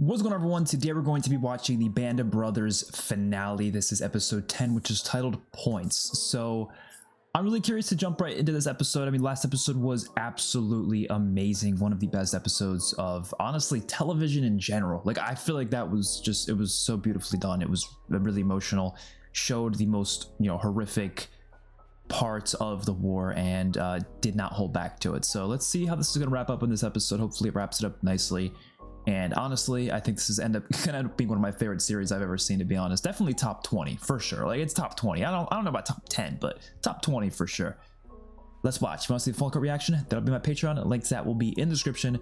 What's going on, everyone? Today we're going to be watching the Band of Brothers finale. This is episode 10, which is titled Points. So I'm really curious to jump right into this episode. I mean, last episode was absolutely amazing. One of the best episodes of, honestly, television in general. Like, I feel like that was just, it was so beautifully done. It was really emotional, showed the most, horrific parts of the war, and did not hold back to it. So let's see how this is going to wrap up in this episode. Hopefully it wraps it up nicely. And honestly, I think this is gonna end up being one of my favorite series I've ever seen, to be honest. Definitely top 20 for sure. Like, it's top 20. I don't know about top 10, but top 20 for sure. Let's watch. If you want to see the full cut reaction, that'll be my Patreon. Links to that will be in the description.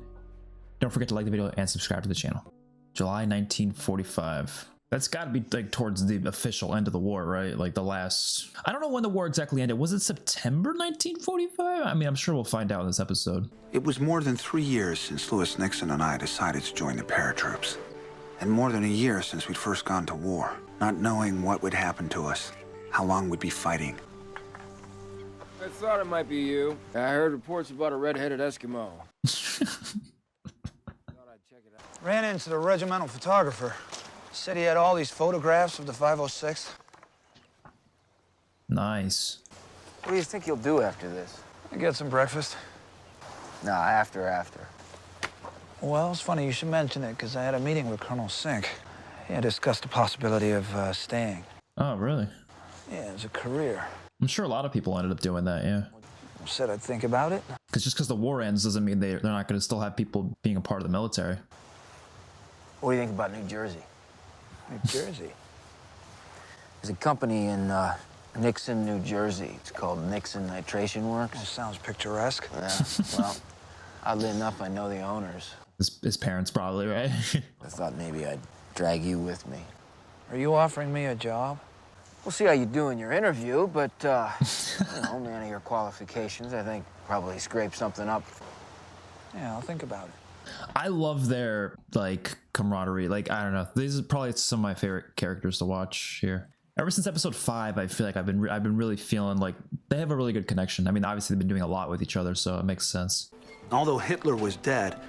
Don't forget to like the video and subscribe to the channel. July 1945. That's got to be like towards the official end of the war, right? Like the last, I don't know when the war exactly ended. Was it September 1945? I mean, I'm sure we'll find out in this episode. It was more than 3 years since Lewis Nixon and I decided to join the paratroops. And more than a year since we'd first gone to war, not knowing what would happen to us, how long we'd be fighting. I thought it might be you. I heard reports about a red-headed Eskimo. Ran into the regimental photographer. Said he had all these photographs of the 506. Nice. What do you think you'll do after this? I get some breakfast. Nah, after. Well, it's funny you should mention it, because I had a meeting with Colonel Sink. He had discussed the possibility of staying. Oh, really? Yeah, it's a career. I'm sure a lot of people ended up doing that, yeah. Said I'd think about it. Because just because the war ends doesn't mean they're not going to still have people being a part of the military. What do you think about New Jersey? New Jersey? There's a company in Nixon, New Jersey. It's called Nixon Nitration Works. That sounds picturesque. Yeah, well, oddly enough, I know the owners. His parents probably, right? I thought maybe I'd drag you with me. Are you offering me a job? We'll see how you do in your interview, but, man of your qualifications, I think probably scrape something up. Yeah, I'll think about it. I love their, like, camaraderie. Like, I don't know. These are probably some of my favorite characters to watch here. Ever since episode 5, I feel like I've been really feeling like they have a really good connection. I mean, obviously they've been doing a lot with each other, so it makes sense. Although Hitler was dead,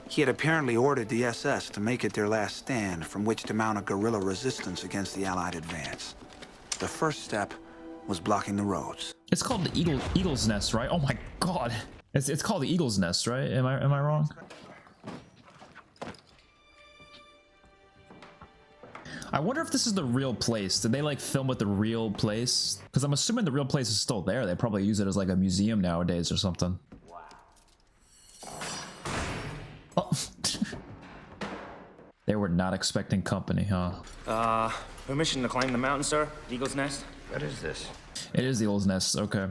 he had apparently ordered the SS to make it their last stand from which to mount a guerrilla resistance against the Allied advance. The first step was blocking the roads. It's called the Eagle's Nest, right? Oh my God. It's called the Eagle's Nest, right? Am I wrong? I wonder if this is the real place. Did they like film at the real place? Because I'm assuming the real place is still there. They probably use it as like a museum nowadays or something. Oh. They were not expecting company, huh? Permission to climb the mountain, sir? Eagle's Nest? What is this? It is the Eagle's Nest, okay.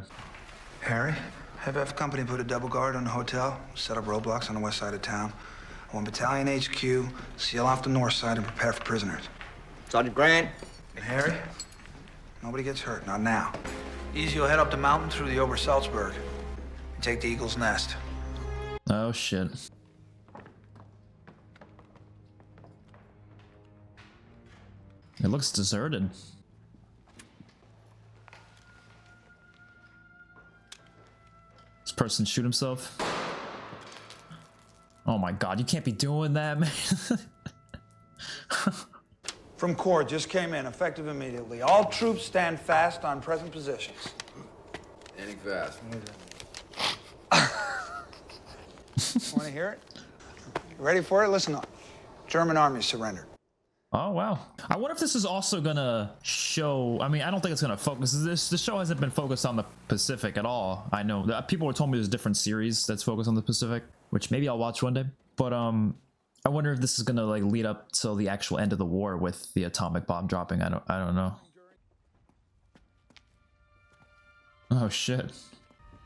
Harry, have F Company put a double guard on the hotel, set up roadblocks on the west side of town. I want Battalion HQ, seal off the north side and prepare for prisoners. Sergeant Grant? And Harry, nobody gets hurt, not now. Easy, you'll head up the mountain through the Obersalzberg and take the Eagle's Nest. Oh shit. It looks deserted. This person shoot himself. Oh my God, you can't be doing that, man. From Corps, just came in, effective immediately. All troops stand fast on present positions. Standing fast. Want to hear it? You ready for it? Listen up. German army surrendered. Oh wow. I wonder if this is also gonna show, I mean, I don't think it's gonna focus. The show hasn't been focused on the Pacific at all. I know that people were told me there's a different series that's focused on the Pacific, which maybe I'll watch one day. But I wonder if this is gonna like lead up till the actual end of the war with the atomic bomb dropping. I don't know. Oh shit.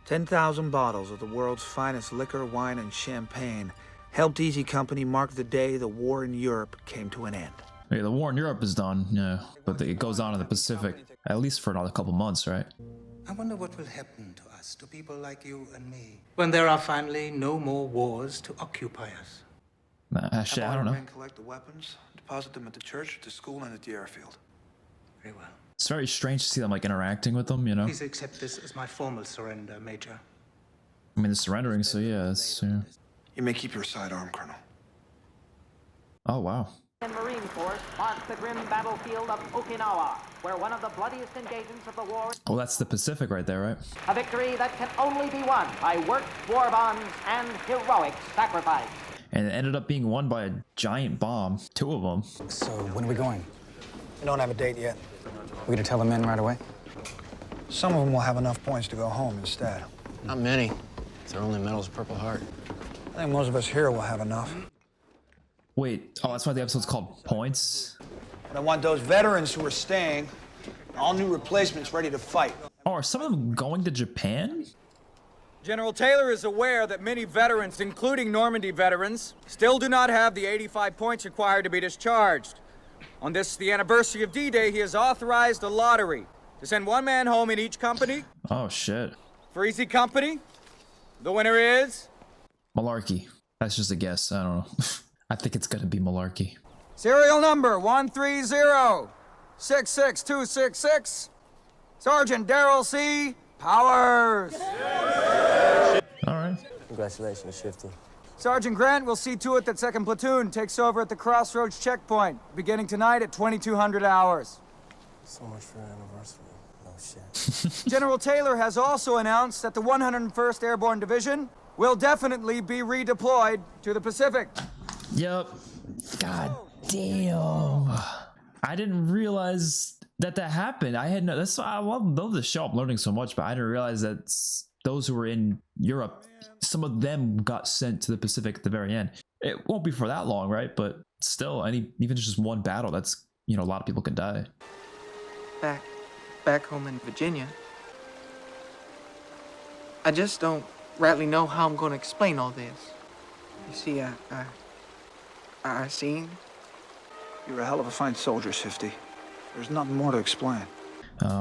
10,000 bottles of the world's finest liquor, wine, and champagne helped Easy Company mark the day the war in Europe came to an end. Yeah, the war in Europe is done, yeah, but it goes on in the Pacific, at least for another couple months, right? I wonder what will happen to us, to people like you and me, when there are finally no more wars to occupy us. Nah, shit, I don't know. Collect the weapons, deposit them at the church, at the school, and at the airfield. Very well. It's very strange to see them like interacting with them, you know? Please accept this as my formal surrender, Major. I mean, they're surrendering, so yeah, it's, yeah. You may keep your sidearm, Colonel. Oh, wow. Marine Force marks the grim battlefield of Okinawa, where one of the bloodiest engagements of the war. Oh, that's the Pacific right there, right? A victory that can only be won by worked war bonds and heroic sacrifice. And it ended up being won by a giant bomb. 2 of them. So, when are we going? We don't have a date yet. We gonna tell the men right away? Some of them will have enough points to go home instead. Not many. Their only medal's Purple Heart. I think most of us here will have enough. Wait, oh, that's why the episode's called Points? But I want those veterans who are staying, all new replacements ready to fight. Oh, are some of them going to Japan? General Taylor is aware that many veterans, including Normandy veterans, still do not have the 85 points required to be discharged. On this, the anniversary of D-Day, he has authorized a lottery to send one man home in each company. Oh, shit. For Easy Company, the winner is... Malarkey. That's just a guess. I don't know. I think it's gonna be Malarkey. Serial number 130-66266, Sergeant Daryl C. Powers. All right. Congratulations, Shifty. Sergeant Grant will see to it that 2nd Platoon takes over at the Crossroads checkpoint, beginning tonight at 2200 hours. So much for an anniversary. Oh, shit. General Taylor has also announced that the 101st Airborne Division will definitely be redeployed to the Pacific. Yep. God damn. I didn't realize that happened. I had no. That's why I love the show. I'm learning so much, but I didn't realize that those who were in Europe, some of them got sent to the Pacific at the very end. It won't be for that long, right? But still, even just one battle, that's, a lot of people can die. Back home in Virginia, I just don't rightly know how I'm going to explain all this. You see, I seen. You're a hell of a fine soldier, Shifty. There's nothing more to explain.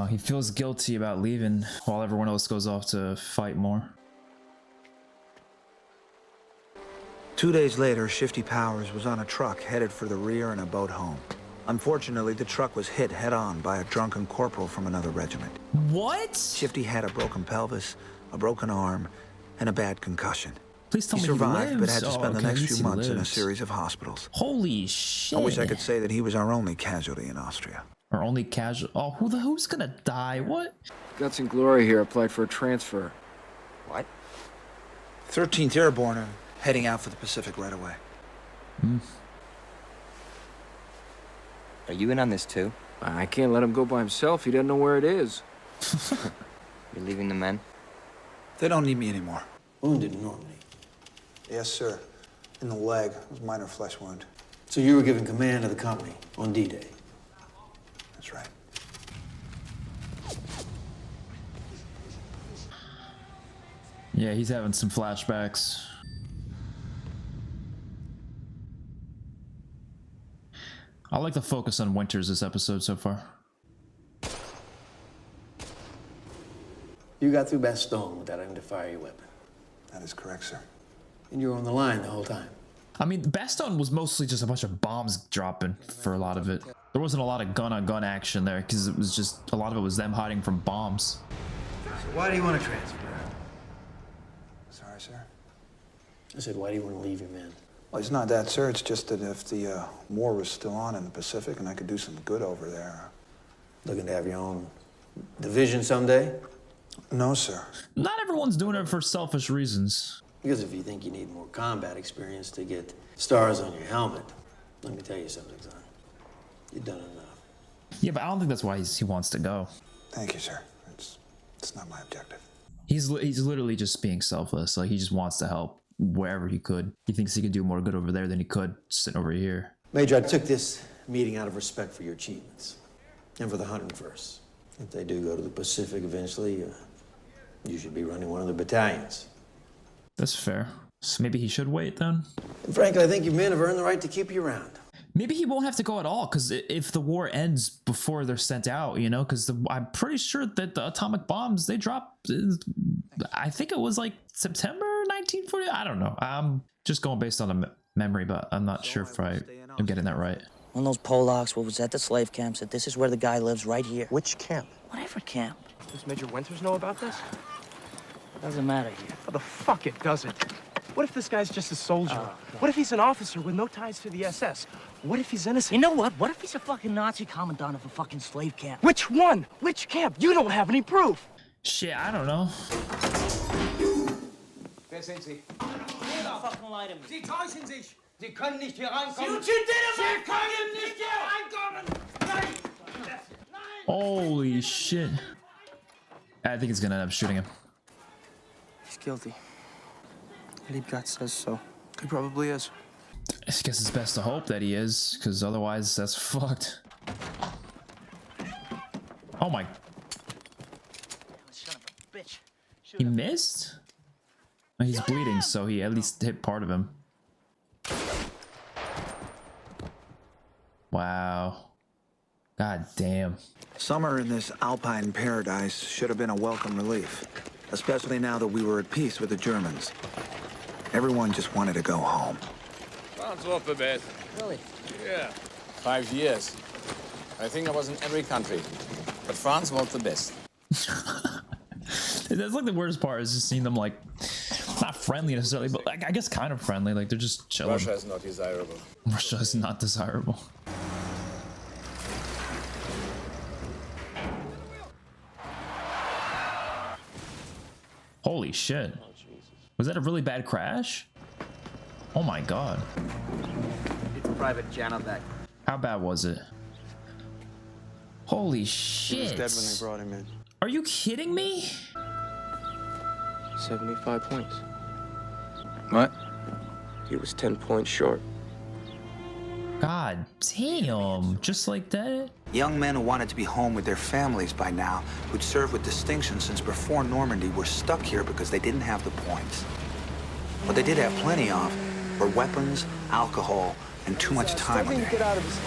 He feels guilty about leaving while everyone else goes off to fight more. 2 days later, Shifty Powers was on a truck headed for the rear in a boat home. Unfortunately, the truck was hit head-on by a drunken corporal from another regiment. What? Shifty had a broken pelvis, a broken arm, and a bad concussion. Please tell He me survived, he lives. but had to spend the Okay, next at least few he months in a lives. series of hospitals. Holy shit. I wish I could say that he was our only casualty in Austria. Or only casual. Oh, who's gonna die? What? Guts and Glory here applied for a transfer. What? 13th Airborne are heading out for the Pacific right away. Are you in on this too? I can't let him go by himself. He doesn't know where it is. You're leaving the men? They don't need me anymore. Wounded in Normandy. Yes, sir. In the leg. It was a minor flesh wound. So you were given command of the company on D-Day. That's right. Yeah, he's having some flashbacks. I like the focus on Winters this episode so far. You got through Bastogne without having to fire your weapon. That is correct, sir. And you were on the line the whole time. I mean, Bastogne was mostly just a bunch of bombs dropping for a lot of it. There wasn't a lot of gun-on-gun action there because it was just, a lot of it was them hiding from bombs. So why do you want to transfer? Sorry, sir. I said, why do you want to leave your men? Well, it's not that, sir. It's just that if the war was still on in the Pacific and I could do some good over there. Looking to have your own division someday? No, sir. Not everyone's doing it for selfish reasons. Because if you think you need more combat experience to get stars on your helmet, let me tell you something, son. You've done enough. Yeah, but I don't think that's why he wants to go. Thank you, sir. It's not my objective. He's literally just being selfless. Like, he just wants to help wherever he could. He thinks he could do more good over there than he could sitting over here. Major, I took this meeting out of respect for your achievements and for the 101st. If they do go to the Pacific eventually, you should be running one of the battalions. That's fair. So maybe he should wait then? And frankly, I think your men have earned the right to keep you around. Maybe he won't have to go at all, because if the war ends before they're sent out, because I'm pretty sure that the atomic bombs, they dropped, I think it was like September 1940. I don't know. I'm just going based on a memory, but I'm not sure if I am getting that right. One of those Polacks what was at the slave camp said this is where the guy lives right here. Which camp? Whatever camp. Does Major Winters know about this? Doesn't matter here. How the fuck it doesn't? What if this guy's just a soldier? What if he's an officer with no ties to the SS? What if he's innocent? You know what? What if he's a fucking Nazi commandant of a fucking slave camp? Which one? Which camp? You don't have any proof. Shit, I don't know. Wer sind Sie? Fucking lie to me. Sie täuschen sich! Sie können nicht hier reinkommen! Sie können nicht hier reinkommen! Nein! Holy shit. I think he's gonna end up shooting him. He's guilty. Liebgart says so. He probably is. I guess it's best to hope that he is, because otherwise that's fucked. Oh my. Son of a bitch. He missed? Oh, he's bleeding, so he at least hit part of him. Wow. God damn. Summer in this alpine paradise should have been a welcome relief, especially now that we were at peace with the Germans. Everyone just wanted to go home. France was the best. Really? Yeah. 5 years. I think I was in every country, but France was the best. That's like the worst part is just seeing them like, not friendly necessarily, but like, I guess kind of friendly. Like they're just chilling. Russia is not desirable. Russia is not desirable. Holy shit. Was that a really bad crash? Oh my god. It's Private Janowek. How bad was it? Holy He shit. was dead when they brought him in. Are you kidding me? 75 points. What? He was 10 points short. God damn. Just like that? Young men who wanted to be home with their families by now, who'd served with distinction since before Normandy, were stuck here because they didn't have the points. What they did have plenty of were weapons, alcohol, and too much time on their hands.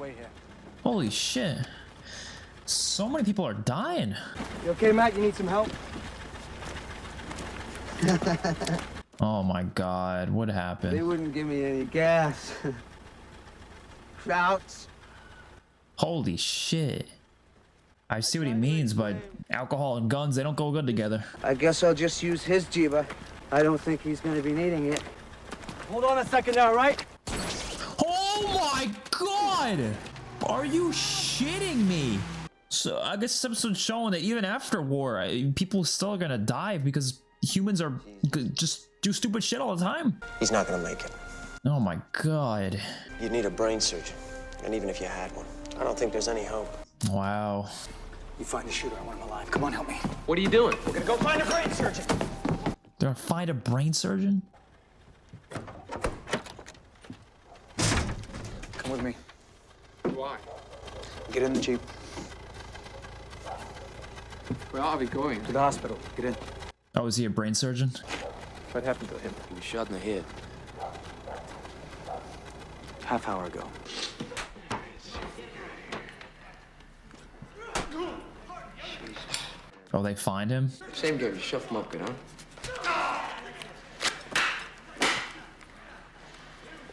Wait here. Holy shit. So many people are dying. You okay, Matt? You need some help? Oh my god, what happened? They wouldn't give me any gas. Krauts. Holy shit. I see what he means, but alcohol and guns, they don't go good together. I guess I'll just use his Jeeba. I don't think he's going to be needing it. Hold on a second now, right? Oh my god! Are you shitting me? So I guess this episode's showing that even after war, people still are gonna die because humans are just do stupid shit all the time. He's not gonna make it. Oh my god. You'd need a brain surgeon. And even if you had one, I don't think there's any hope. Wow. You find the shooter, I want him alive. Come on, help me. What are you doing? We're gonna go find a brain surgeon. They're gonna find a brain surgeon? Come with me. Why? Get in the Jeep. Where are we going? To the hospital. Get in. Oh, is he a brain surgeon? What happened to him? He was shot in the head. Half hour ago. Oh, they find him? Same game. You shove him up good, huh?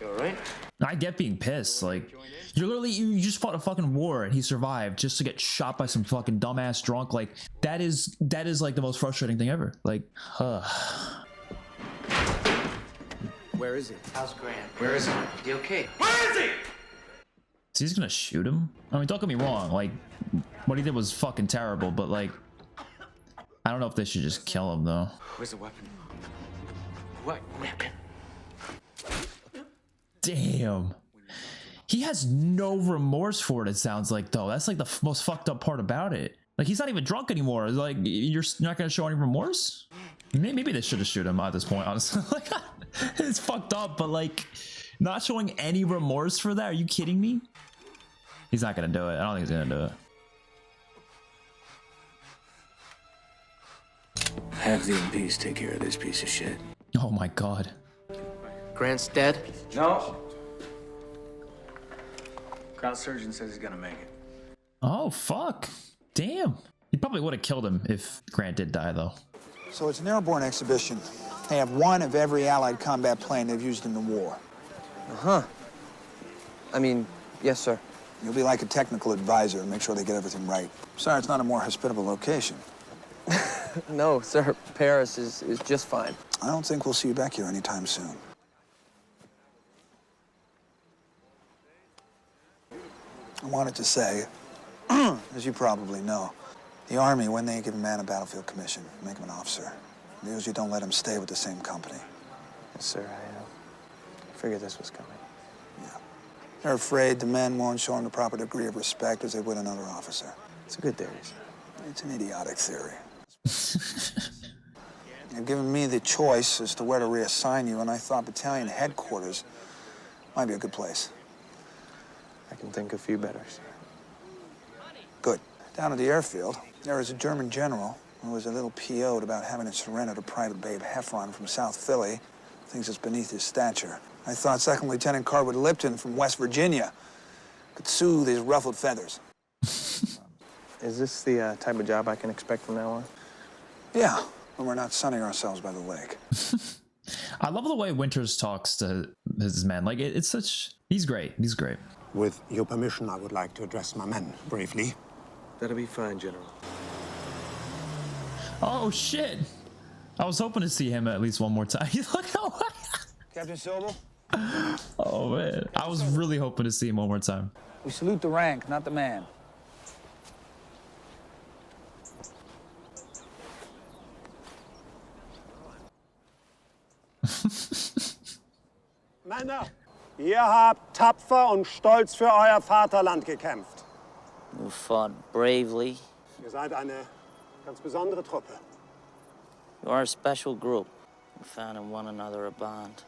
You all right? I get being pissed. Like, you're literally, you just fought a fucking war and he survived just to get shot by some fucking dumbass drunk. Like, that is like the most frustrating thing ever. Like, Where is he? How's Grant? Where is he? Is he okay? Where is he? so he's gonna shoot him? I mean, don't get me wrong. Like, what he did was fucking terrible, but like, I don't know if they should just kill him though. Where's the weapon? What weapon? Damn. He has no remorse for it, it sounds like, though. That's like the most fucked up part about it. Like, he's not even drunk anymore. Like, you're not gonna show any remorse? Maybe they should have shoot him at this point, honestly. Like, it's fucked up, but like, not showing any remorse for that? Are you kidding me? He's not gonna do it. I don't think he's gonna do it. Have the MPs take care of this piece of shit. Oh my god. Grant's dead? No. Ground surgeon says he's gonna make it. Oh, fuck. Damn. He probably would have killed him if Grant did die, though. So it's an airborne exhibition. They have one of every Allied combat plane they've used in the war. Uh-huh. I mean, yes, sir. You'll be like a technical advisor and make sure they get everything right. Sorry, it's not a more hospitable location. No, sir. Paris is just fine. I don't think we'll see you back here anytime soon. I wanted to say, as you probably know, the Army, when they give a man a battlefield commission, make him an officer. They usually don't let him stay with the same company. Yes, sir. I figured this was coming. Yeah. They're afraid the men won't show him the proper degree of respect as they would another officer. It's a good theory, sir. It's an idiotic theory. They've given me the choice as to where to reassign you, and I thought battalion headquarters might be a good place. I can think of few better, sir. Good. Down at the airfield, there is a German general who was a little PO'd about having it surrendered to Private Babe Heffron from South Philly. Thinks it's beneath his stature. I thought Second Lieutenant Carwood Lipton from West Virginia could soothe his ruffled feathers. Is this the type of job I can expect from now on? Yeah, when we're not sunning ourselves by the lake. I love the way Winters talks to his men. Like, it's such... He's great. He's great. With your permission, I would like to address my men briefly. That'll be fine, General. Oh, shit. I was hoping to see him at least one more time. Look how... Captain Sobel? Oh, man. I was really hoping to see him one more time. We salute the rank, not the man. Männer, ihr habt tapfer und stolz für euer Vaterland gekämpft. You fought bravely. Ihr seid eine ganz besondere Truppe. You are a special group. You found in one another a bond.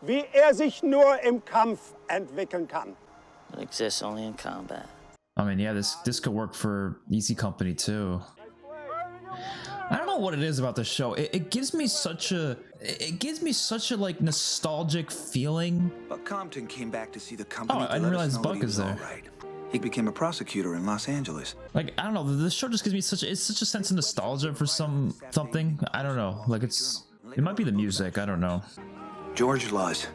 Wie sich nur im Kampf entwickeln kann. It exists only in combat. I mean, yeah, this could work for Easy Company too. I don't know what it is about the show. It gives me such a like nostalgic feeling. Buck Compton came back to see the company. Oh, I didn't realize Buck is there. Right. He became a prosecutor in Los Angeles. Like, I don't know, the show just gives me such a sense of nostalgia for something. I don't know. Like, it might be the music. I don't know. George Luz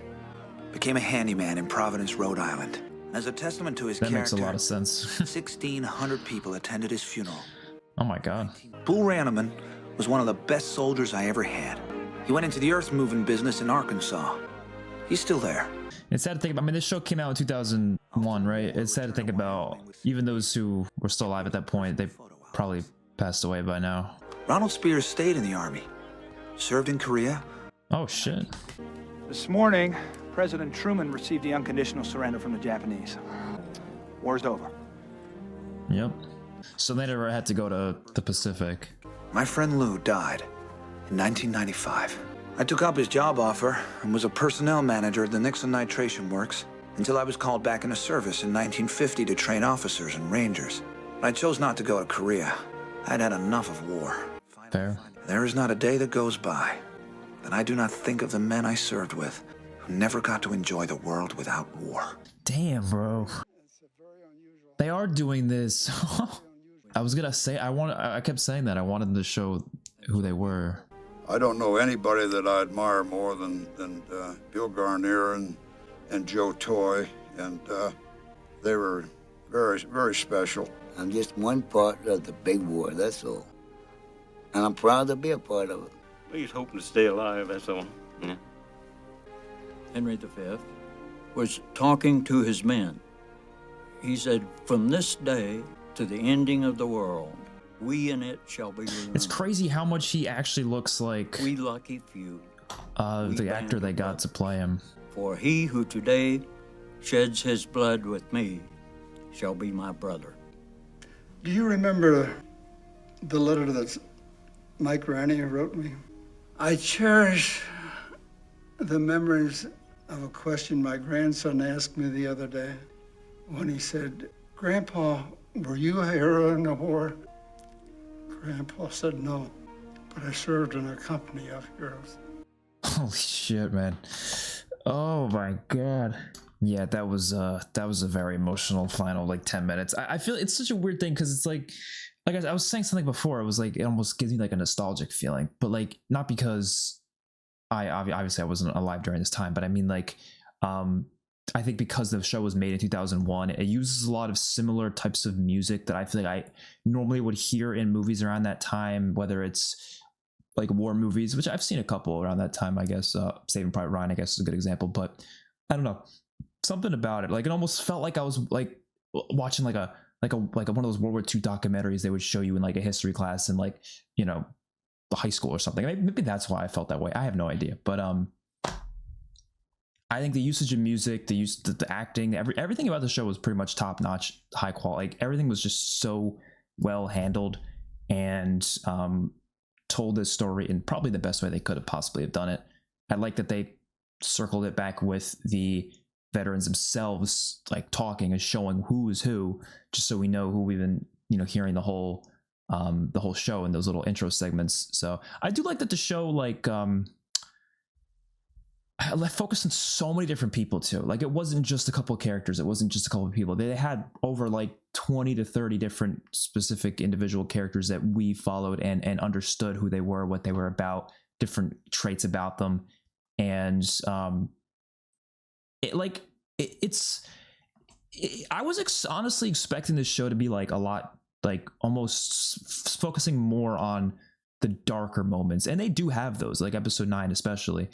became a handyman in Providence, Rhode Island. As a testament to his character, character, makes a lot of sense. 1,600 people attended his funeral. Oh my God. Bull Ranneman was one of the best soldiers I ever had. He went into the earth-moving business in Arkansas. He's still there. It's sad to think about. I mean, this show came out in 2001, right? It's sad to think about. Even those who were still alive at that point, they probably passed away by now. Ronald Spears stayed in the Army. Served in Korea. Oh, shit. This morning, President Truman received the unconditional surrender from the Japanese. War's over. Yep. So they never had to go to the Pacific. My friend Lou died in 1995. I took up his job offer and was a personnel manager at the Nixon Nitration Works until I was called back into service in 1950 to train officers and rangers. But I chose not to go to Korea. I'd had enough of war. Fair. There is not a day that goes by that I do not think of the men I served with who never got to enjoy the world without war. Damn, bro. They are doing this. I was gonna say, I kept saying that. I wanted them to show who they were. I don't know anybody that I admire more than Bill Garnier and Joe Toy, and they were very, very special. I'm just one part of the big war, that's all. And I'm proud to be a part of it. He's hoping to stay alive, that's all. Yeah. Henry V was talking to his men. He said, from this day to the ending of the world, we in it shall be remembered. It's crazy how much he actually looks like we lucky few. The actor they got to play him. For he who today sheds his blood with me shall be my brother. Do you remember the letter that Mike Ranier wrote me? I cherish the memories of a question my grandson asked me the other day when he said, "Grandpa, were you a hero in the war?" Grandpa said, "No, but I served in a company of heroes." Holy shit, man. Oh my God. Yeah, that was a very emotional final like 10 minutes. I feel it's such a weird thing because it's like I was saying something before. It was like it almost gives me like a nostalgic feeling, but like not because I obviously I wasn't alive during this time, but I mean like I think because the show was made in 2001, it uses a lot of similar types of music that I feel like I normally would hear in movies around that time, whether it's like war movies, which I've seen a couple around that time, I guess. Saving Private Ryan, I guess, is a good example, but I don't know, something about it. Like, it almost felt like I was like watching like one of those World War II documentaries they would show you in like a history class in like, you know, the high school or something. Maybe that's why I felt that way. I have no idea, but I think the usage of music, the acting, everything about the show was pretty much top notch, high quality. Like, everything was just so well handled, and told this story in probably the best way they could have possibly have done it. I like that they circled it back with the veterans themselves, like talking and showing who is who, just so we know who we've been, you know, hearing the whole show in those little intro segments. So I do like that the show like focused on so many different people too. Like, it wasn't just a couple of characters, it wasn't just a couple of people. They had over like 20 to 30 different specific individual characters that we followed and understood who they were, what they were about, different traits about them. And I was honestly expecting this show to be like a lot, like almost focusing more on the darker moments, and they do have those, like episode 9 especially.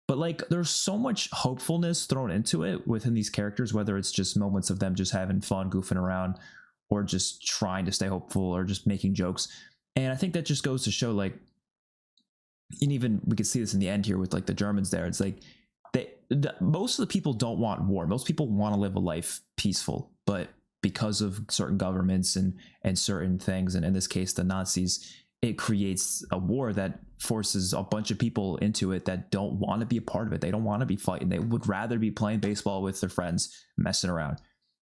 But like, there's so much hopefulness thrown into it within these characters, whether it's just moments of them just having fun, goofing around, or just trying to stay hopeful, or just making jokes. And I think that just goes to show, like, and even we could see this in the end here with like the Germans there. It's like most of the people don't want war. Most people want to live a life peaceful, but because of certain governments and certain things, and in this case the Nazis, it creates a war that forces a bunch of people into it that don't want to be a part of it. They don't want to be fighting. They would rather be playing baseball with their friends, messing around.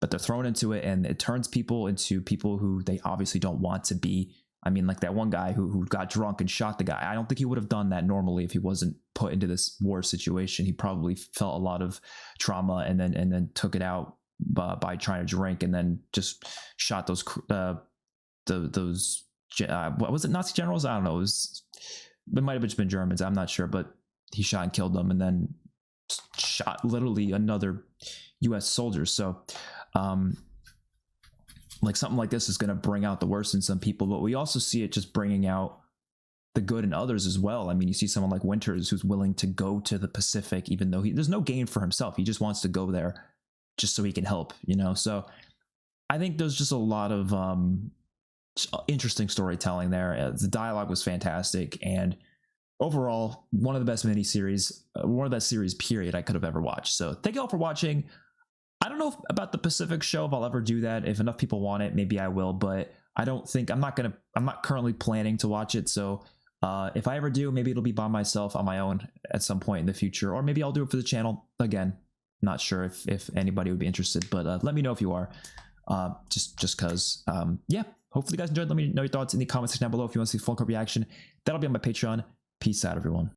But they're thrown into it, and it turns people into people who they obviously don't want to be. I mean, like that one guy who got drunk and shot the guy. I don't think he would have done that normally if he wasn't put into this war situation. He probably felt a lot of trauma and then took it out by trying to drink, and then just shot those what was it, Nazi generals? I don't know. It might have just been Germans. I'm not sure, but he shot and killed them, and then shot literally another U.S. soldier. So, like, something like this is going to bring out the worst in some people, but we also see it just bringing out the good in others as well. I mean, you see someone like Winters who's willing to go to the Pacific, even though there's no gain for himself. He just wants to go there just so he can help, you know? So I think there's just a lot of interesting storytelling there. The dialogue was fantastic, and overall, one of the best miniseries, one of the best series period I could have ever watched. So thank you all for watching. I don't know about the Pacific show, if I'll ever do that. If enough people want it, maybe I will, but I don't think, I'm not currently planning to watch it. So if I ever do, maybe it'll be by myself on my own at some point in the future, or maybe I'll do it for the channel. Again, not sure if anybody would be interested, but let me know if you are, just cause, yeah, hopefully you guys enjoyed. Let me know your thoughts in the comment section down below. If you want to see full court reaction, that'll be on my Patreon. Peace out, everyone.